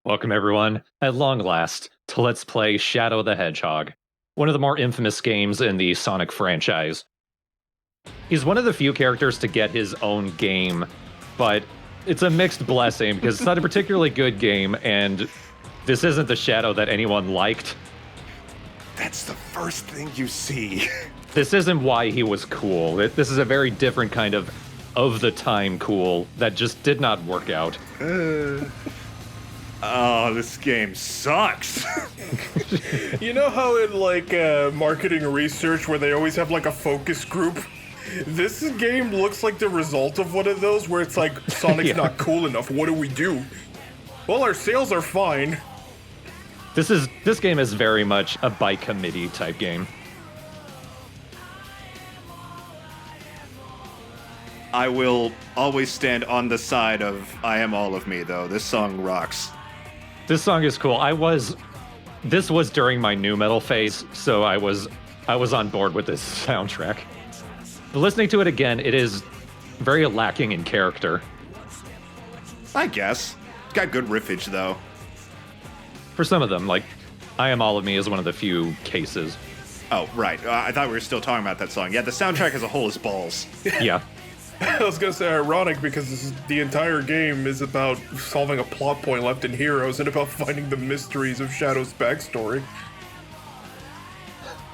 Welcome, everyone, at long last, to Let's Play Shadow the Hedgehog, one of the more infamous games in the Sonic franchise. He's one of the few characters to get his own game, but it's a mixed blessing because it's not a particularly good game, and this isn't the Shadow that anyone liked. That's the first thing you see. This isn't why he was cool. This is a very different kind of the time cool that just did not work out. Oh, this game sucks. You know how in marketing research where they always have like a focus group? This game looks like the result of one of those where it's like, Sonic's Yeah. not cool enough, what do we do? Well, our sales are fine. This game is very much a by committee type game. I will always stand on the side of I Am All of Me, though. This song rocks. This song is cool. This was during my nu metal phase, so I was on board with this soundtrack. But listening to it again, it is very lacking in character. I guess. It's got good riffage, though. For some of them, like I Am All of Me is one of the few cases. Oh, right. I thought we were still talking about that song. Yeah, the soundtrack as a whole is balls. Yeah. I was gonna say ironic because the entire game is about solving a plot point left in Heroes and about finding the mysteries of Shadow's backstory.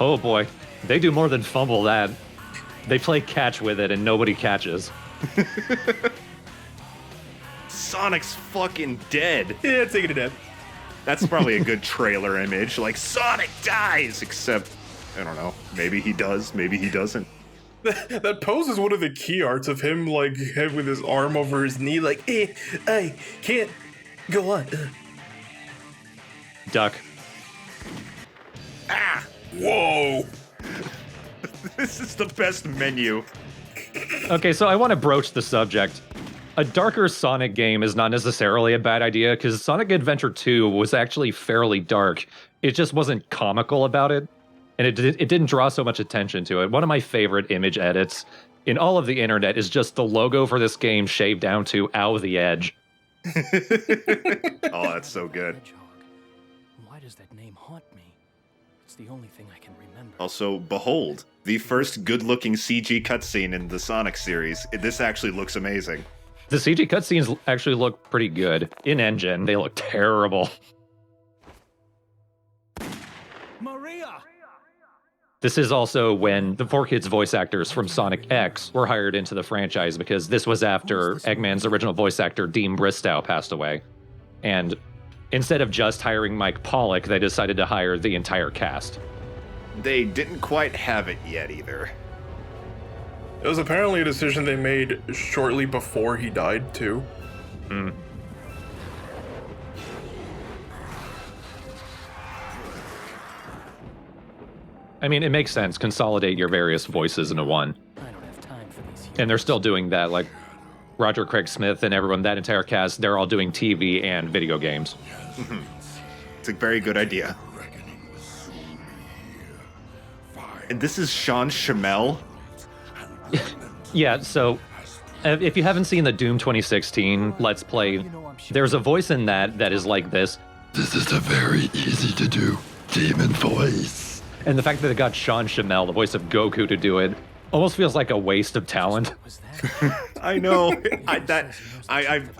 Oh boy. They do more than fumble that. They play catch with it and nobody catches. Sonic's fucking dead. Yeah, taking it in. That's probably a good trailer image. Like, Sonic dies! Except, I don't know. Maybe he does, maybe he doesn't. That pose is one of the key arts of him, like, with his arm over his knee, like, I can't go on. Duck. Ah! Whoa! This is the best menu. Okay, so I want to broach the subject. A darker Sonic game is not necessarily a bad idea, because Sonic Adventure 2 was actually fairly dark. It just wasn't comical about it, and it didn't draw so much attention to it. One of my favorite image edits in all of the internet is just the logo for this game shaved down to "Ow the Edge." Oh, that's so good. Hedgehog. Why does that name haunt me? It's the only thing I can remember. Also, behold, the first good-looking CG cutscene in the Sonic series. This actually looks amazing. The CG cutscenes actually look pretty good. In-engine, they look terrible. Maria! This is also when the 4Kids voice actors from Sonic X were hired into the franchise, because this was after Eggman's original voice actor, Dean Bristow, passed away. And instead of just hiring Mike Pollock, they decided to hire the entire cast. They didn't quite have it yet, either. It was apparently a decision they made shortly before he died, too. Hmm. I mean, it makes sense. Consolidate your various voices into one. I don't have time for these. And they're still doing that. Like Roger Craig Smith and everyone, that entire cast, they're all doing TV and video games. It's a very good idea. And this is Sean Schimmel. Yeah, so if you haven't seen the Doom 2016 Let's Play, there's a voice in that is like this. This is a very easy to do demon voice. And the fact that they got Sean Schimmel, the voice of Goku, to do it, almost feels like a waste of talent. What was that? I know.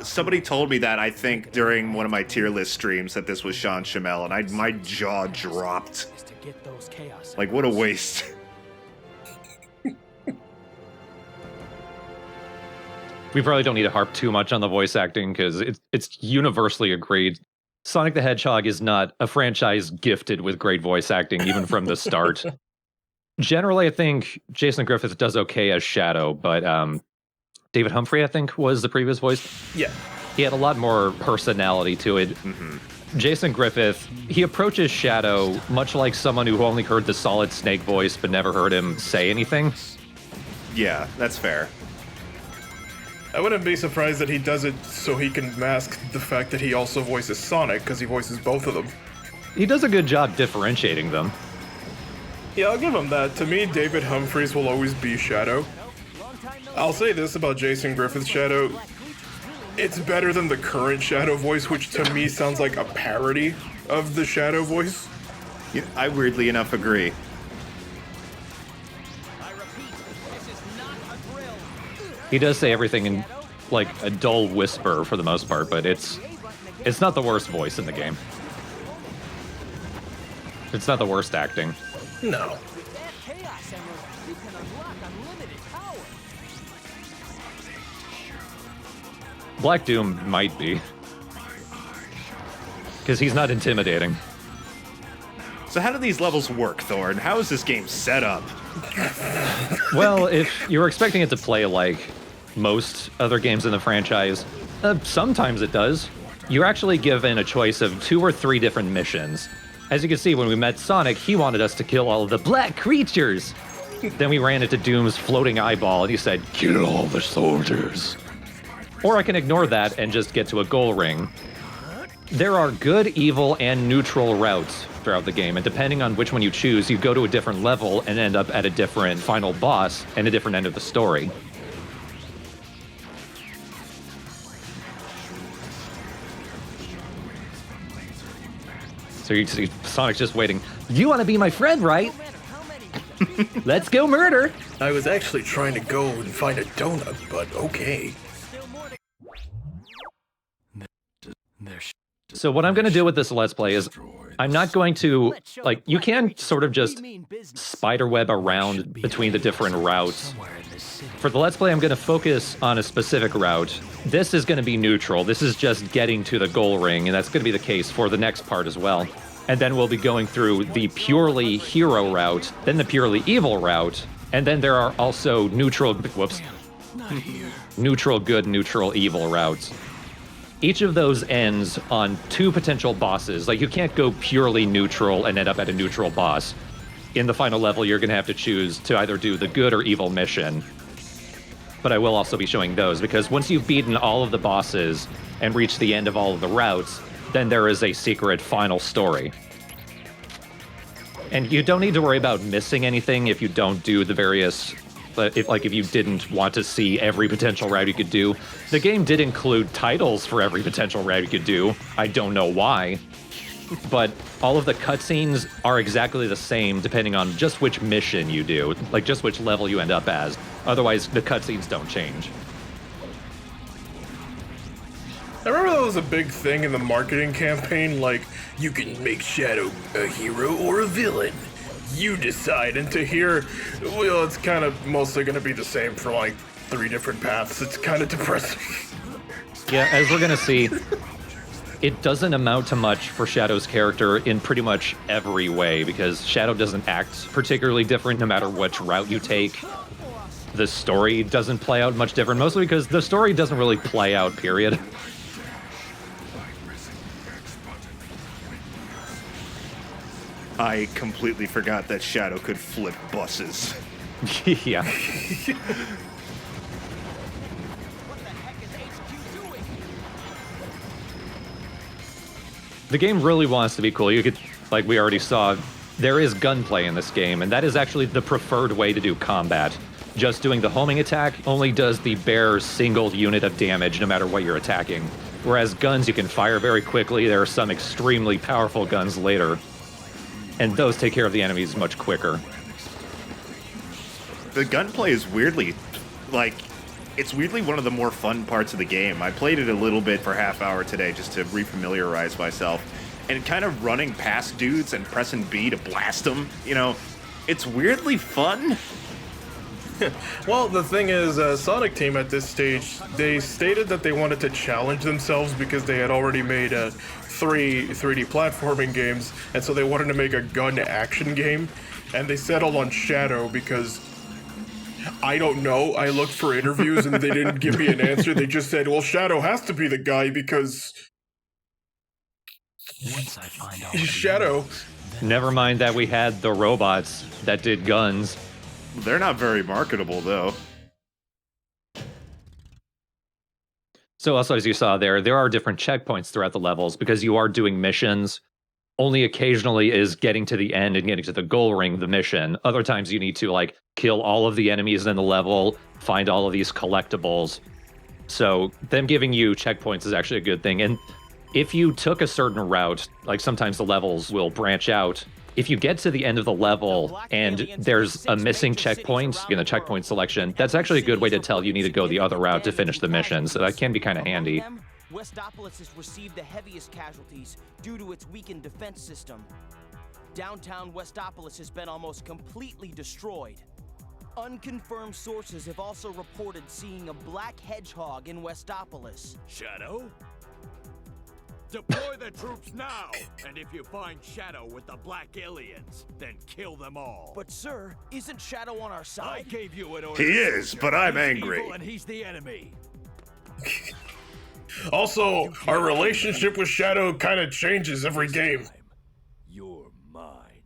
Somebody told me that, I think, during one of my tier list streams that this was Sean Schimmel, and my jaw dropped. Is to get those chaos. Like, what a waste. We probably don't need to harp too much on the voice acting, because it's universally agreed. Sonic the Hedgehog is not a franchise gifted with great voice acting, even from the start. Generally, I think Jason Griffith does okay as Shadow, but David Humphrey, I think, was the previous voice. Yeah. He had a lot more personality to it. Mm-hmm. Jason Griffith, he approaches Shadow much like someone who only heard the Solid Snake voice but never heard him say anything. Yeah, that's fair. I wouldn't be surprised that he does it so he can mask the fact that he also voices Sonic, because he voices both of them. He does a good job differentiating them. Yeah, I'll give him that. To me, David Humphries will always be Shadow. I'll say this about Jason Griffith's Shadow. It's better than the current Shadow voice, which to me sounds like a parody of the Shadow voice. Yeah, I weirdly enough agree. He does say everything in like a dull whisper for the most part, but it's not the worst voice in the game. It's not the worst acting. No. Black Doom might be. Because he's not intimidating. So how do these levels work, Thorn? How is this game set up? Well, if you're expecting it to play like most other games in the franchise, sometimes it does. You're actually given a choice of 2 or 3 different missions. As you can see, when we met Sonic, he wanted us to kill all of the black creatures. Then we ran into Doom's floating eyeball, and he said, Kill all the soldiers. or I can ignore that and just get to a goal ring. There are good, evil, and neutral routes throughout the game, and depending on which one you choose, you go to a different level and end up at a different final boss and a different end of the story. So you see Sonic's just waiting. You want to be my friend, right? Let's go murder! I was actually trying to go and find a donut, but okay. So what I'm going to do with this Let's Play is I'm not going to, like, you can sort of just spiderweb around between the different routes. For the Let's Play, I'm going to focus on a specific route. This is going to be neutral. This is just getting to the goal ring, and that's going to be the case for the next part as well. And then we'll be going through the purely hero route, then the purely evil route, and then there are also neutral, neutral good, neutral evil routes. Each of those ends on 2 potential bosses. Like, you can't go purely neutral and end up at a neutral boss. In the final level, you're going to have to choose to either do the good or evil mission. But I will also be showing those, because once you've beaten all of the bosses and reached the end of all of the routes, then there is a secret final story. And you don't need to worry about missing anything if you don't do the various... If you didn't want to see every potential route you could do. The game did include titles for every potential route you could do. I don't know why. But all of the cutscenes are exactly the same depending on just which mission you do, like just which level you end up as. Otherwise, the cutscenes don't change. I remember that was a big thing in the marketing campaign, like, you can make Shadow a hero or a villain. You decide, and to hear, well, it's kind of mostly going to be the same for like 3 different paths. It's kind of depressing. Yeah, as we're gonna see, it doesn't amount to much for Shadow's character in pretty much every way, because Shadow doesn't act particularly different no matter which route you take. The story doesn't play out much different, mostly because the story doesn't really play out, period. I completely forgot that Shadow could flip buses. Yeah. The game really wants to be cool. You could, like we already saw, there is gunplay in this game, and that is actually the preferred way to do combat. Just doing the homing attack only does the bare single unit of damage no matter what you're attacking. Whereas guns you can fire very quickly. There are some extremely powerful guns later, and those take care of the enemies much quicker. The gunplay is weirdly, like, it's weirdly one of the more fun parts of the game. I played it a little bit for half hour today just to refamiliarize myself. And kind of running past dudes and pressing B to blast them, you know, it's weirdly fun. Well, the thing is, Sonic Team at this stage, they stated that they wanted to challenge themselves because they had already made 3 3D platforming games, and so they wanted to make a gun action game, and they settled on Shadow because, I don't know, I looked for interviews and they didn't give me an answer. They just said, well, Shadow has to be the guy because Once I find out he's Shadow. Never mind that we had the robots that did guns. They're not very marketable, though. So also, as you saw there are different checkpoints throughout the levels because you are doing missions. Only occasionally is getting to the end and getting to the goal ring the mission. Other times you need to, like, kill all of the enemies in the level, find all of these collectibles. So them giving you checkpoints is actually a good thing. And if you took a certain route, like sometimes the levels will branch out. If you get to the end of the level and there's a missing checkpoint in the checkpoint selection, that's actually a good way to tell you need to go the other route to finish the mission. So that can be kind of handy. Westopolis has received the heaviest casualties due to its weakened defense system. Downtown Westopolis has been almost completely destroyed. Unconfirmed sources have also reported seeing a black hedgehog in Westopolis. Shadow? Deploy the troops now! And if you find Shadow with the black aliens, then kill them all. But sir, isn't Shadow on our I side? gave you an order. He is, but I'm He's angry. evil and he's the enemy. Also, our relationship with Shadow kind of changes every game. You're mine.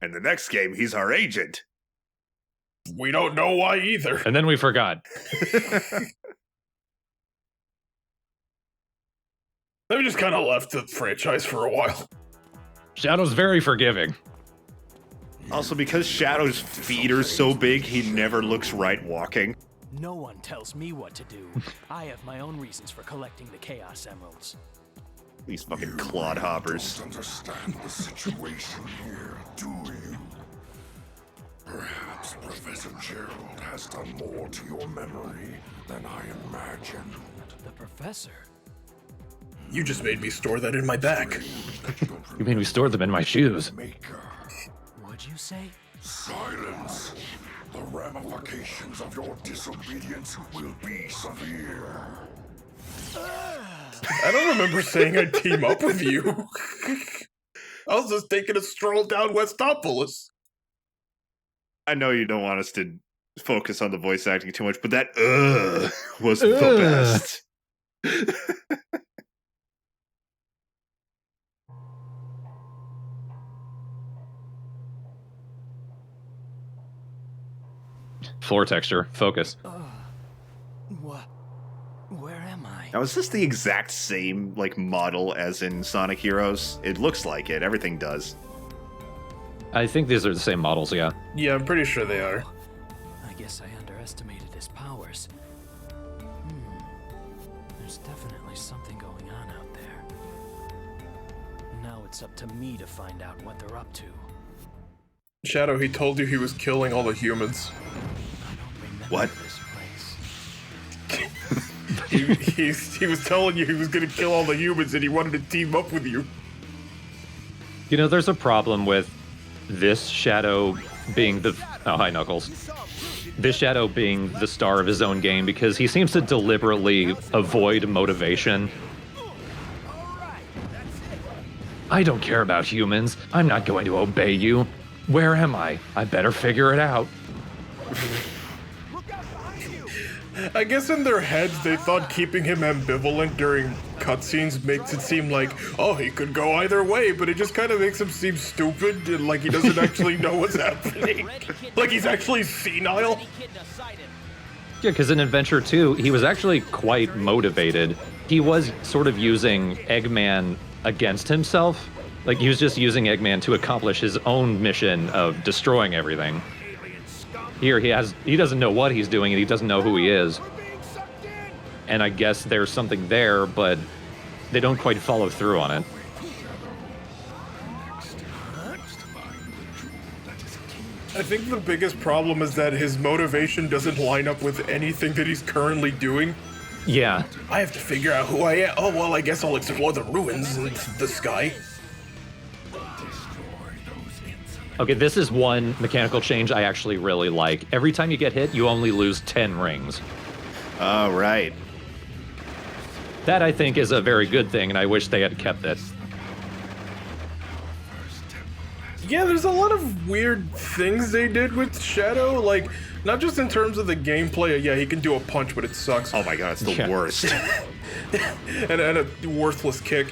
And the next game, he's our agent. We don't know why either. And then we forgot. They just kind of left the franchise for a while. Shadow's very forgiving. Also, because Shadow's feet are so big, he never looks right walking. No one tells me what to do. I have my own reasons for collecting the Chaos Emeralds. These fucking clodhoppers. Don't understand the situation here, do you? Perhaps Professor Gerald has done more to your memory than I imagined. The professor? You just made me store that in my back. You mean we stored them in my shoes? Maker. What'd you say? Silence! The ramifications of your disobedience will be severe. I don't remember saying I'd team up with you. I was just taking a stroll down Westopolis. I know you don't want us to focus on the voice acting too much, but that was the best. Floor texture, focus. What? Where am I? Now, is this the exact same like model as in Sonic Heroes? It looks like it. Everything does. I think these are the same models, yeah. Yeah, I'm pretty sure they are. I guess I underestimated his powers. There's definitely something going on out there. Now it's up to me to find out what they're up to. Shadow, he told you he was killing all the humans. I don't remember What? this place. He was telling you he was gonna kill all the humans and he wanted to team up with you. You know, there's a problem with this Shadow being the... Oh, hi, Knuckles. This Shadow being the star of his own game because he seems to deliberately avoid motivation. I don't care about humans. I'm not going to obey you. Where am I? I better figure it out. I guess in their heads they thought keeping him ambivalent during cutscenes makes it seem like, oh, he could go either way, but it just kind of makes him seem stupid and like he doesn't actually know what's happening. Like he's actually senile. Yeah, because in Adventure 2, he was actually quite motivated. He was sort of using Eggman against himself. Like, he was just using Eggman to accomplish his own mission of destroying everything. Here, he doesn't know what he's doing, and he doesn't know who he is. And I guess there's something there, but they don't quite follow through on it. I think the biggest problem is that his motivation doesn't line up with anything that he's currently doing. Yeah. I have to figure out who I am. Oh, well, I guess I'll explore the ruins in the sky. Okay, this is one mechanical change I actually really like. Every time you get hit, you only lose 10 rings. All right. That, I think, is a very good thing, and I wish they had kept it. Yeah, there's a lot of weird things they did with Shadow, like, not just in terms of the gameplay. Yeah, he can do a punch, but it sucks. Oh my god, it's the Yeah. worst. and a worthless kick.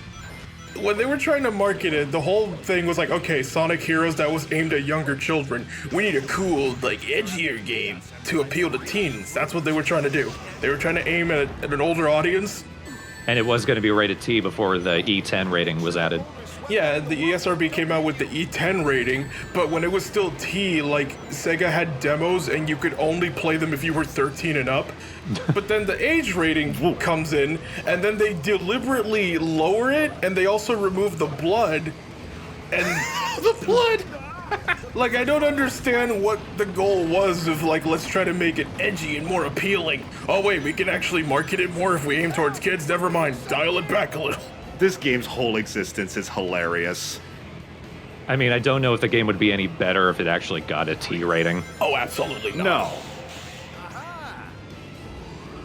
When they were trying to market it, the whole thing was like, okay, Sonic Heroes that was aimed at younger children. We need a cool, like, edgier game to appeal to teens. That's what they were trying to do. They were trying to aim at an older audience. And it was going to be rated T before the E10 rating was added. Yeah, the ESRB came out with the E10 rating, but when it was still T, like, Sega had demos and you could only play them if you were 13 and up. But then the age rating comes in, and then they deliberately lower it, and they also remove the blood. And the blood! Like, I don't understand what the goal was of, like, let's try to make it edgy and more appealing. Oh, wait, we can actually market it more if we aim towards kids. Never mind, dial it back a little. This game's whole existence is hilarious. I mean, I don't know if the game would be any better if it actually got a T rating. Oh, absolutely not. No.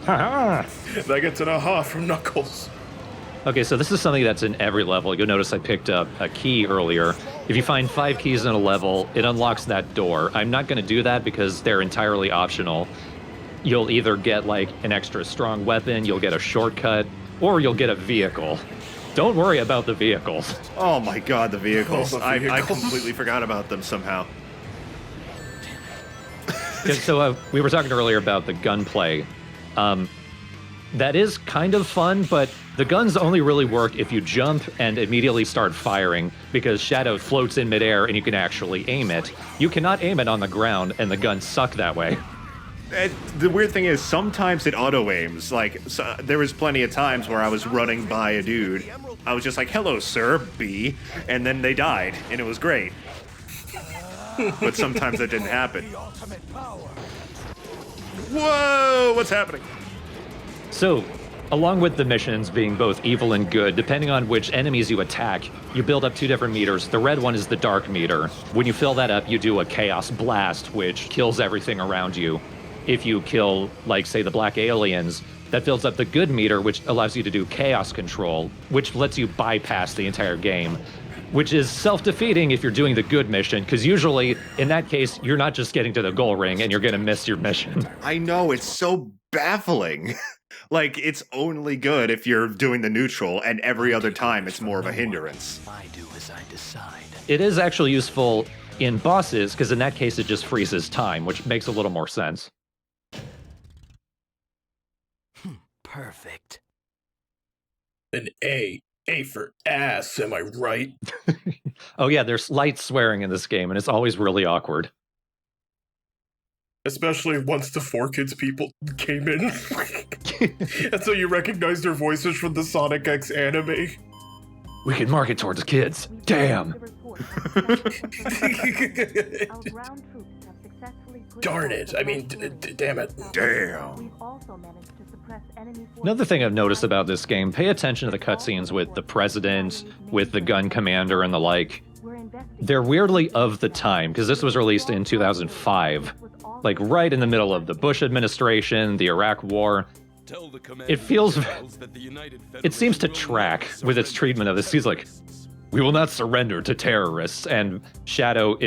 Haha! That gets an aha from Knuckles. Okay, so this is something that's in every level. You'll notice I picked up a key earlier. If you find 5 keys in a level, it unlocks that door. I'm not going to do that because they're entirely optional. You'll either get, like, an extra strong weapon, you'll get a shortcut, or you'll get a vehicle. Don't worry about the vehicles. Oh my god, the vehicles. Oh, the I vehicles. completely forgot about them somehow. So we were talking earlier about the gunplay. That is kind of fun, but the guns only really work if you jump and immediately start firing, because Shadow floats in midair and you can actually aim it. You cannot aim it on the ground, and the guns suck that way. The weird thing is, sometimes it auto-aims. Like, so, there was plenty of times where I was running by a dude. I was just like, hello, sir, B. And then they died, and it was great. But sometimes that didn't happen. Whoa, what's happening? So, along with the missions being both evil and good, depending on which enemies you attack, you build up 2 different meters. The red one is the dark meter. When you fill that up, you do a chaos blast, which kills everything around you. If you kill, like, say, the black aliens, that fills up the good meter, which allows you to do chaos control, which lets you bypass the entire game, which is self-defeating if you're doing the good mission, because usually, in that case, you're not just getting to the goal ring and you're going to miss your mission. I know, it's so baffling. Like, it's only good if you're doing the neutral, and every other time it's more of a hindrance. I do as I decide. It is actually useful in bosses, because in that case, it just freezes time, which makes a little more sense. Perfect. An A. A for ass, am I right? Oh yeah, there's light swearing in this game, and it's always really awkward. Especially once the 4Kids people came in. And so you recognize their voices from the Sonic X anime. We can market towards kids. Damn. Darn it. I mean, damn it. Damn. Another thing I've noticed about this game, pay attention to the cutscenes with the president, with the gun commander, and the like. They're weirdly of the time, because this was released in 2005. Like, right in the middle of the Bush administration, the Iraq War. It feels... It seems to track with its treatment of this. He's like, we will not surrender to terrorists. And Shadow,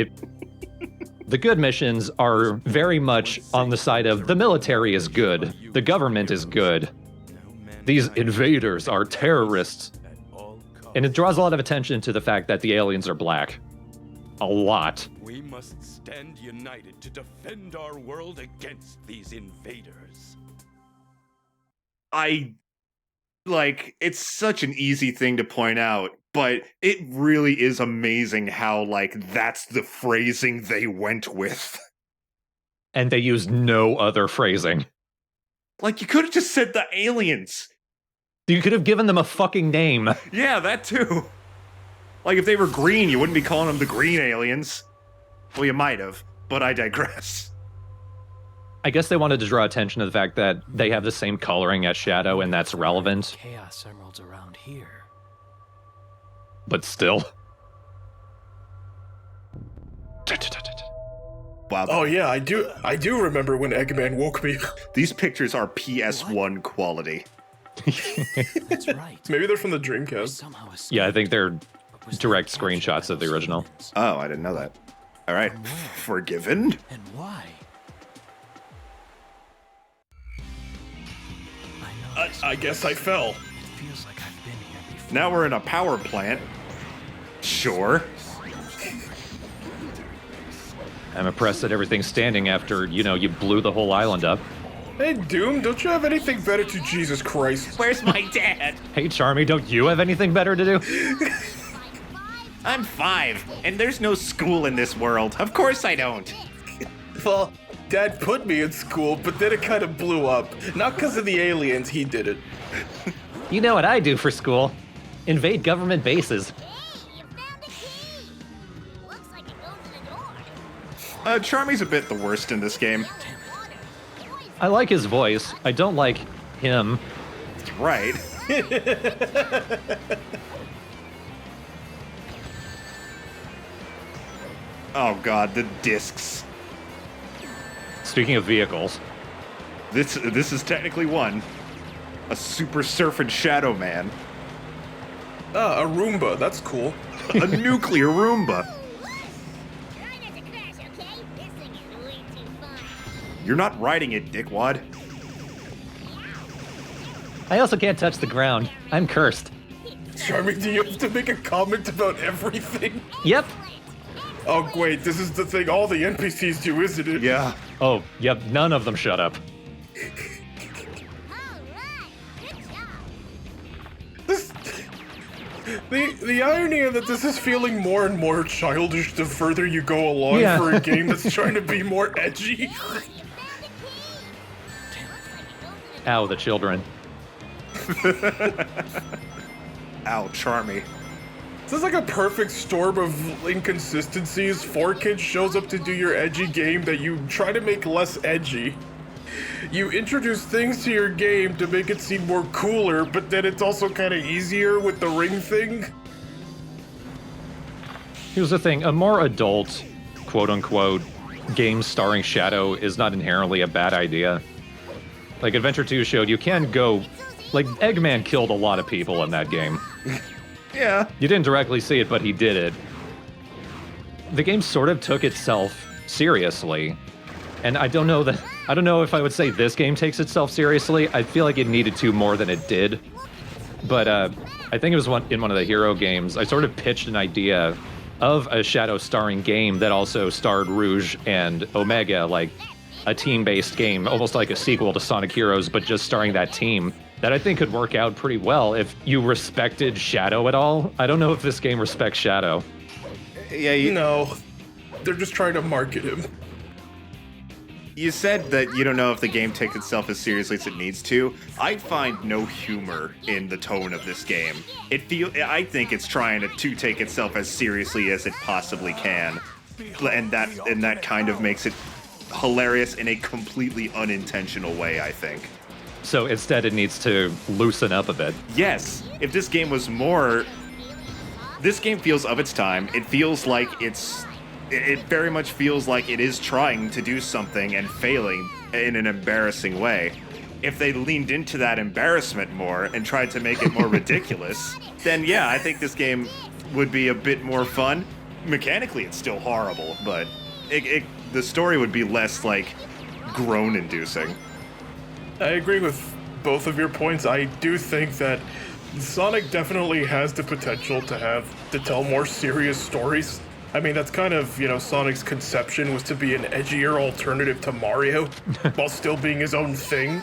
the good missions are very much on the side of the military is good, the government is good. These invaders are terrorists. And it draws a lot of attention to the fact that the aliens are black. A lot. We must stand united to defend our world against these invaders. It's such an easy thing to point out, but it really is amazing how, like, that's the phrasing they went with. And they use no other phrasing. Like, you could have just said the aliens. You could have given them a fucking name. Yeah, that too. Like, if they were green, you wouldn't be calling them the green aliens. Well, you might have, but I digress. I guess they wanted to draw attention to the fact that they have the same coloring as Shadow, and that's relevant. Chaos emeralds around here. But still. Wow. Oh yeah, I do remember when Eggman woke me. These pictures are PS1 quality. That's right. Maybe they're from the Dreamcast. Somehow escaped. Yeah, I think they're But was direct there a catch screenshots of the by original. those Oh, I didn't know that. All right. From where? Forgiven? And why? I know. I guess I fell. It feels like I've been here before. Now we're in a power plant. Sure. I'm impressed that everything's standing after, you blew the whole island up. Hey, Doom, don't you have anything better to Jesus Christ? Where's my dad? Hey, Charmy, don't you have anything better to do? I'm 5, and there's no school in this world. Of course I don't. Well, Dad put me in school, but then it kind of blew up. Not because of the aliens, he did it. You know what I do for school? Invade government bases. Hey, you found the key! Looks like it goes in a door. Charmy's a bit the worst in this game. I like his voice. I don't like him. Right. Oh god, the discs. Speaking of vehicles, This is technically one. A super surfing Shadow Man. Ah, a Roomba, that's cool. A nuclear Roomba. Try not to crash, okay? This thing is way too fun. You're not riding it, dickwad. I also can't touch the ground. I'm cursed. Charming, do you have to make a comment about everything? Yep. Oh, wait, this is the thing all the NPCs do, isn't it? Yeah. Oh, yep, none of them shut up. Alright, good job. This, the irony of that this is feeling more and more childish the further you go along Yeah. for a game that's trying to be more edgy. You found the key! Looks like it goes in a Ow, the children. Ow, Charmy. This is like a perfect storm of inconsistencies. 4Kids shows up to do your edgy game that you try to make less edgy. You introduce things to your game to make it seem more cooler, but then it's also kind of easier with the ring thing. Here's the thing, a more adult, quote-unquote, game starring Shadow is not inherently a bad idea. Like Adventure 2 showed, you can go... Like, Eggman killed a lot of people in that game. Yeah. You didn't directly see it, but he did it. The game sort of took itself seriously. And I don't know if I would say this game takes itself seriously. I feel like it needed to more than it did. But I think it was in one of the Hero games, I sort of pitched an idea of a Shadow starring game that also starred Rouge and Omega, like a team-based game, almost like a sequel to Sonic Heroes, but just starring that team, that I think could work out pretty well if you respected Shadow at all. I don't know if this game respects Shadow. Yeah, No, they're just trying to market him. You said that you don't know if the game takes itself as seriously as it needs to. I find no humor in the tone of this game. I think it's trying to take itself as seriously as it possibly can, and that kind of makes it hilarious in a completely unintentional way, I think. So instead it needs to loosen up a bit. Yes, if this game was more... This game feels of its time. It feels like it very much feels like it is trying to do something and failing in an embarrassing way. If they leaned into that embarrassment more and tried to make it more ridiculous, then yeah, I think this game would be a bit more fun. Mechanically, it's still horrible, but the story would be less, like, groan-inducing. I agree with both of your points. I do think that Sonic definitely has the potential to tell more serious stories. I mean, that's kind of, Sonic's conception was to be an edgier alternative to Mario, while still being his own thing.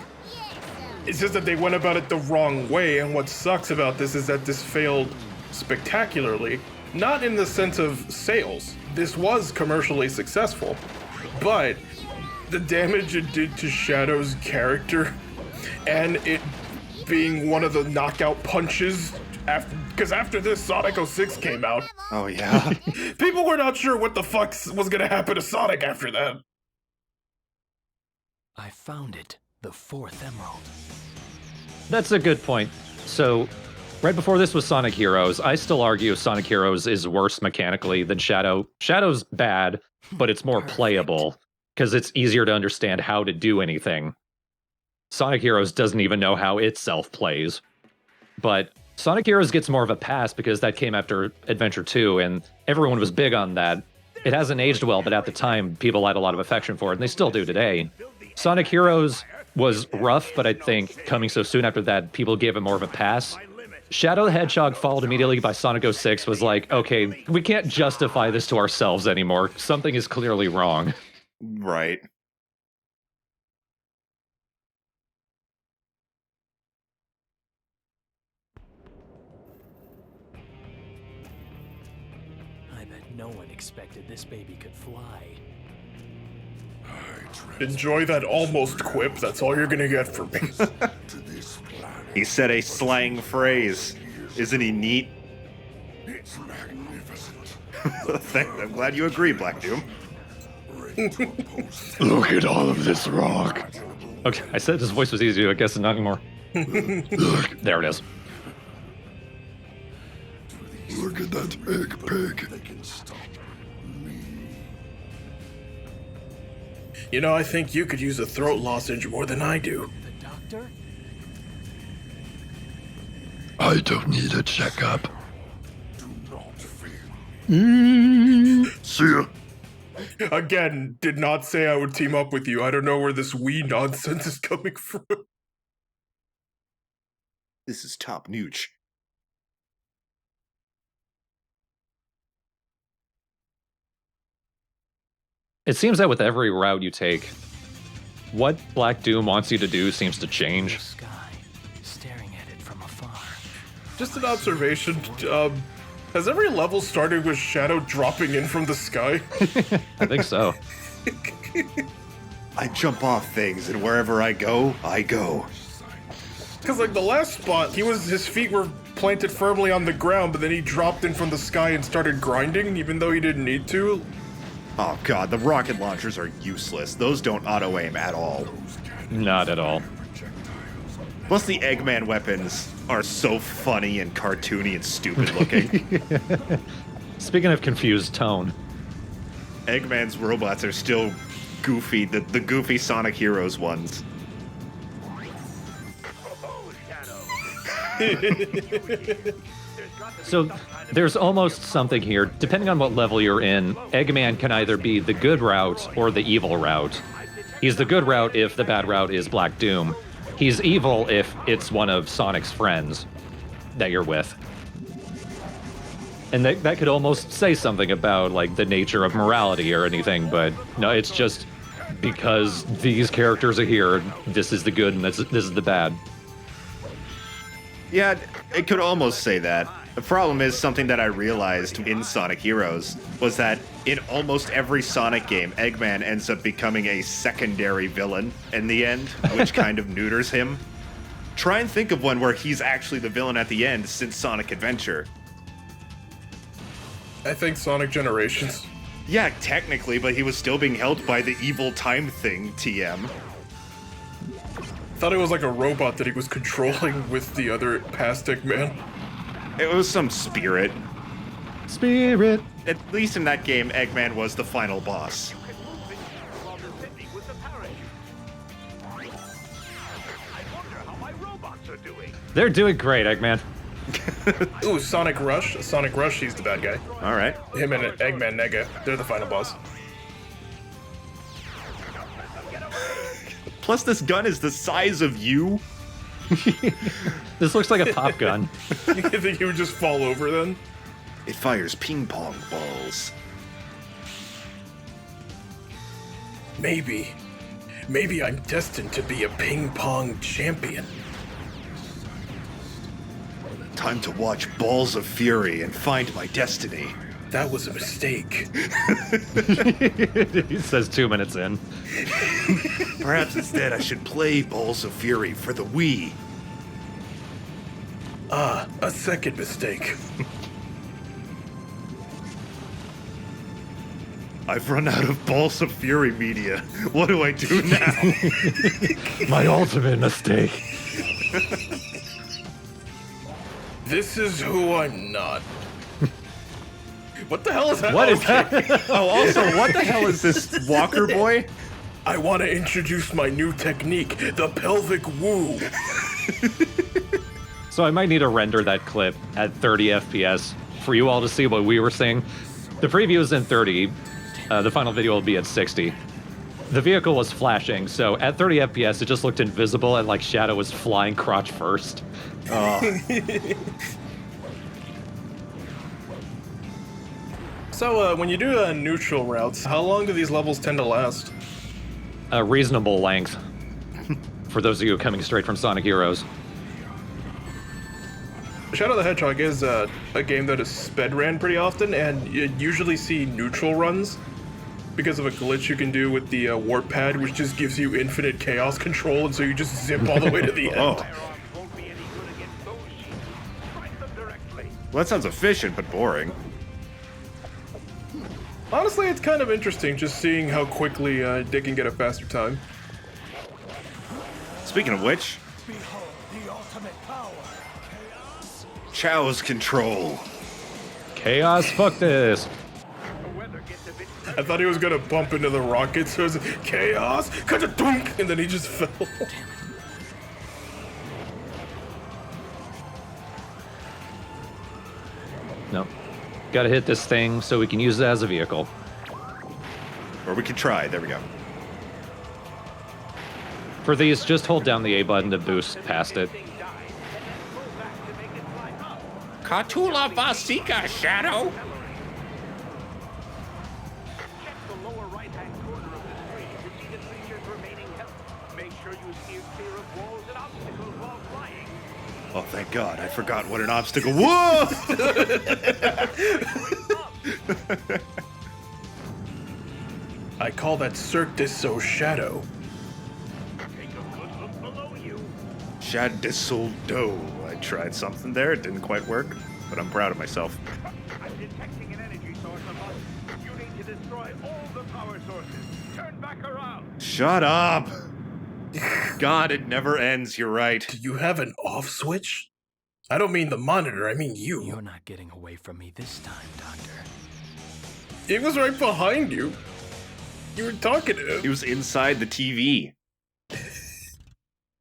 It's just that they went about it the wrong way, and what sucks about this is that this failed spectacularly. Not in the sense of sales. This was commercially successful, but the damage it did to Shadow's character, and it being one of the knockout punches after this Sonic 06 came out, Oh, yeah? people were not sure what the fuck was gonna happen to Sonic after that. I found it. The fourth emerald. That's a good point. So, right before this was Sonic Heroes, I still argue Sonic Heroes is worse mechanically than Shadow. Shadow's bad, but it's more playable, because it's easier to understand how to do anything. Sonic Heroes doesn't even know how itself plays. But Sonic Heroes gets more of a pass because that came after Adventure 2, and everyone was big on that. It hasn't aged well, but at the time, people had a lot of affection for it, and they still do today. Sonic Heroes was rough, but I think coming so soon after that, people gave it more of a pass. Shadow the Hedgehog, followed immediately by Sonic 06, was like, okay, we can't justify this to ourselves anymore. Something is clearly wrong. Right. No one expected this baby could fly. Enjoy that almost quip. That's all you're gonna get from me. He said a slang phrase. Isn't he neat? It's magnificent. I'm glad you agree, Black Doom. Look at all of this rock. Okay, I said his voice was easy, I guess not anymore. Look, there it is. Look at that egg pig. They can stop me. You know, I think you could use a throat lozenge more than I do. The doctor? I don't need a checkup. Do not fear. See ya. Again, did not say I would team up with you. I don't know where this wee nonsense is coming from. This is top nooch. It seems that with every route you take, what Black Doom wants you to do seems to change. Sky, staring at it from afar. Just an observation. Has every level started with Shadow dropping in from the sky? I think so. I jump off things, and wherever I go, I go. Because like the last spot, his feet were planted firmly on the ground, but then he dropped in from the sky and started grinding, even though he didn't need to. Oh god, the rocket launchers are useless. Those don't auto-aim at all. Not at all. Plus the Eggman weapons are so funny and cartoony and stupid looking. Speaking of confused tone, Eggman's robots are still goofy, the goofy Sonic Heroes ones. so there's almost something here. Depending on what level you're in, Eggman can either be the good route or the evil route. He's the good route if the bad route is Black Doom. He's evil if it's one of Sonic's friends that you're with. And that could almost say something about like the nature of morality or anything, but no, it's just because these characters are here, this is the good and this is the bad. Yeah, it could almost say that. The problem is something that I realized in Sonic Heroes was that in almost every Sonic game, Eggman ends up becoming a secondary villain in the end, which kind of neuters him. Try and think of one where he's actually the villain at the end since Sonic Adventure. I think Sonic Generations. Yeah, technically, but he was still being held by the evil time thing, TM. Thought it was like a robot that he was controlling with the other past Eggman. It was some spirit. Spirit. At least in that game, Eggman was the final boss. They're doing great, Eggman. Ooh, Sonic Rush. Sonic Rush, he's the bad guy. Alright. Him and Eggman Nega, they're the final boss. Plus, this gun is the size of you. This looks like a pop gun. You think he would just fall over then? It fires ping pong balls. Maybe I'm destined to be a ping pong champion. Time to watch Balls of Fury and find my destiny. That was a mistake. He says 2 minutes in. Perhaps instead I should play Balls of Fury for the Wii. A second mistake. I've run out of Balls of Fury media. What do I do now? My ultimate mistake. This is who I'm not. What the hell is that? What is that? Oh, also, what the hell is this Walker boy? I want to introduce my new technique, the pelvic woo. So I might need to render that clip at 30 FPS for you all to see what we were seeing. The preview is in 30. The final video will be at 60. The vehicle was flashing, so at 30 FPS, it just looked invisible and like Shadow was flying crotch first. So, when you do neutral routes, how long do these levels tend to last? A reasonable length for those of you coming straight from Sonic Heroes. Shadow the Hedgehog is a game that is sped ran pretty often, and you usually see neutral runs because of a glitch you can do with the warp pad, which just gives you infinite chaos control, and so you just zip all the way to the end. Oh. Well, that sounds efficient, but boring. Honestly, it's kind of interesting just seeing how quickly they can get a faster time. Speaking of which, Chow's control. Chaos, fuck this. I thought he was gonna bump into the rocket, so it was chaos, ka-dunk, and then he just fell. No. Gotta hit this thing so we can use it as a vehicle. Or we could try. There we go. For these, just hold down the A button to boost past it. Katula Vasika, Shadow! Oh, thank God. I forgot what an obstacle was! I call that Cirque du Soleil Shadow. Shad de Soldo. I tried something there. It didn't quite work, but I'm proud of myself. I'm detecting an energy source above. You need to destroy all the power sources. Turn back around. Shut up! God, it never ends. You're right. Do you have an off switch? I don't mean the monitor, I mean you. You're not getting away from me this time, Doctor. It was right behind you. You were talking to him. He was inside the TV.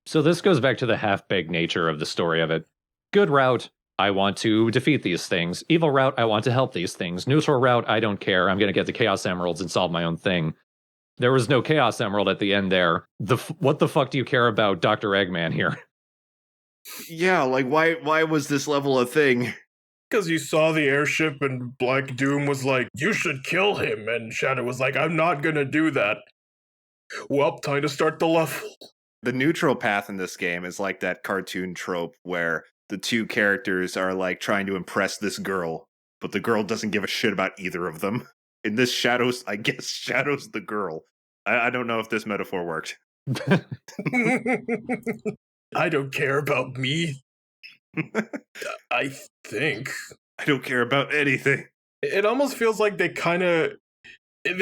So this goes back to the half-baked nature of the story of it. Good route, I want to defeat these things. Evil route, I want to help these things. Neutral route, I don't care. I'm going to get the Chaos Emeralds and solve my own thing. There was no Chaos Emerald at the end there. What the fuck do you care about Dr. Eggman here? Yeah, like, why was this level a thing? Because you saw the airship and Black Doom was like, you should kill him. And Shadow was like, I'm not going to do that. Well, time to start the level. The neutral path in this game is like that cartoon trope where the two characters are like trying to impress this girl, but the girl doesn't give a shit about either of them. In this, Shadow's, I guess Shadow's the girl. I don't know if this metaphor worked. I don't care about me. I think. I don't care about anything. It almost feels like they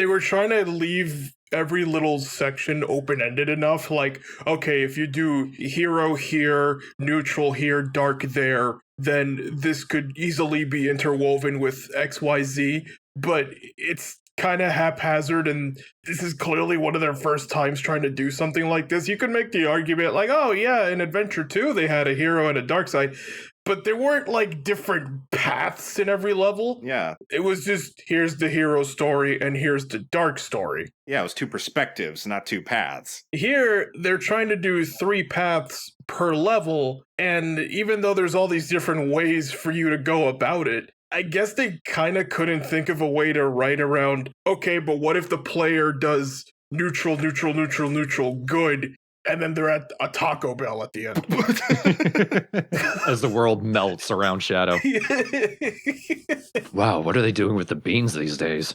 were trying to leave every little section open-ended enough, like, okay, if you do hero here, neutral here, dark there, then this could easily be interwoven with XYZ, but it's kind of haphazard, and this is clearly one of their first times trying to do something like this. You could make the argument like, oh yeah, in Adventure 2 they had a hero and a dark side, but there weren't like different paths in every level. Yeah. It was just, here's the hero story and here's the dark story. Yeah, it was two perspectives, not two paths. Here, they're trying to do 3 paths per level, and even though there's all these different ways for you to go about it, I guess they kind of couldn't think of a way to write around, okay, but what if the player does neutral, neutral, neutral, neutral, good, and then they're at a Taco Bell at the end. As the world melts around Shadow. Wow, what are they doing with the beans these days?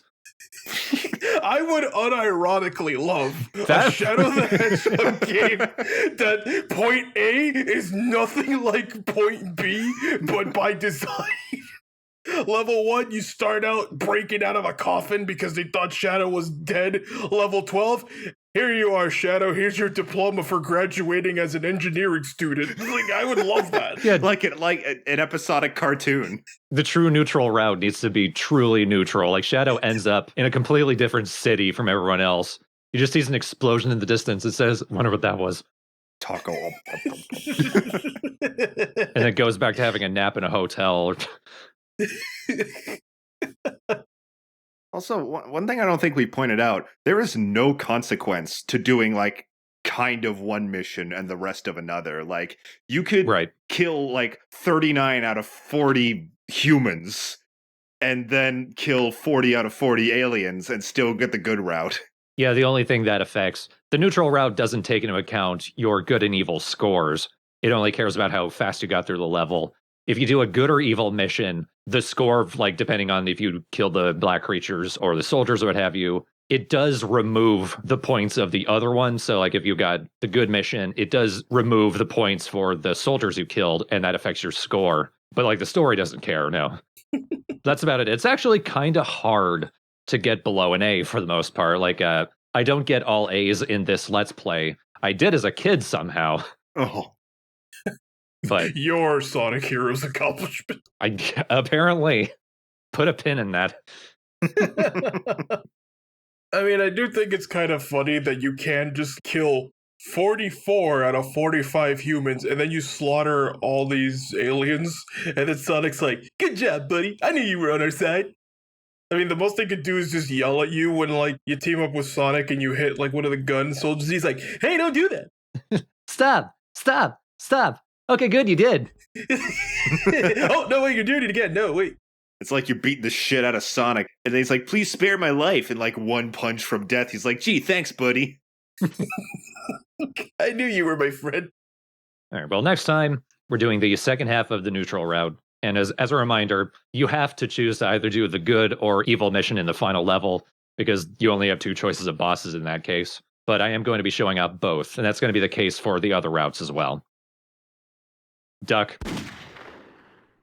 I would unironically love That- a Shadow the Hedgehog game that point A is nothing like point B, but by design. Level 1, you start out breaking out of a coffin because they thought Shadow was dead. Level 12, here you are, Shadow. Here's your diploma for graduating as an engineering student. Like, I would love that. Yeah, Like an episodic cartoon. the true neutral route needs to be truly neutral. Like Shadow ends up in a completely different city from everyone else. He just sees an explosion in the distance. It says, wonder what that was. Taco. And it goes back to having a nap in a hotel. Also, one thing I don't think we pointed out, there is no consequence to doing like kind of one mission and the rest of another. Like you could Right. kill like 39 out of 40 humans and then kill 40 out of 40 aliens and still get the good route. Yeah, the only thing that affects the neutral route doesn't take into account your good and evil scores. It only cares about how fast you got through the level. if you do a good or evil mission, the score, like depending on if you kill the black creatures or the soldiers or what have you, it does remove the points of the other one. So like if you got the good mission, it does remove the points for the soldiers you killed, and that affects your score. But like the story doesn't care, no. That's about it. It's actually kind of hard to get below an A for the most part. Like I don't get all A's in this Let's Play. I did as a kid somehow. Oh. But your Sonic Heroes accomplishment. I apparently put a pin in that. I mean, I do think it's kind of funny that you can just kill 44 out of 45 humans and then you slaughter all these aliens, and then Sonic's like, good job, buddy. I knew you were on our side. I mean, the most they could do is just yell at you when, like, you team up with Sonic and you hit, like, one of the gun soldiers. He's like, hey, don't do that. Stop. Okay, good, you did. Oh, no, wait, you're doing it again. No, wait. It's like you're beating the shit out of Sonic. And then he's like, please spare my life. And like one punch from death, he's like, gee, thanks, buddy. I knew you were my friend. All right, well, next time we're doing the second half of the neutral route. And as a reminder, you have to choose to either do the good or evil mission in the final level, because you only have 2 choices of bosses in that case. But I am going to be showing up both, and that's going to be the case for the other routes as well. Duck.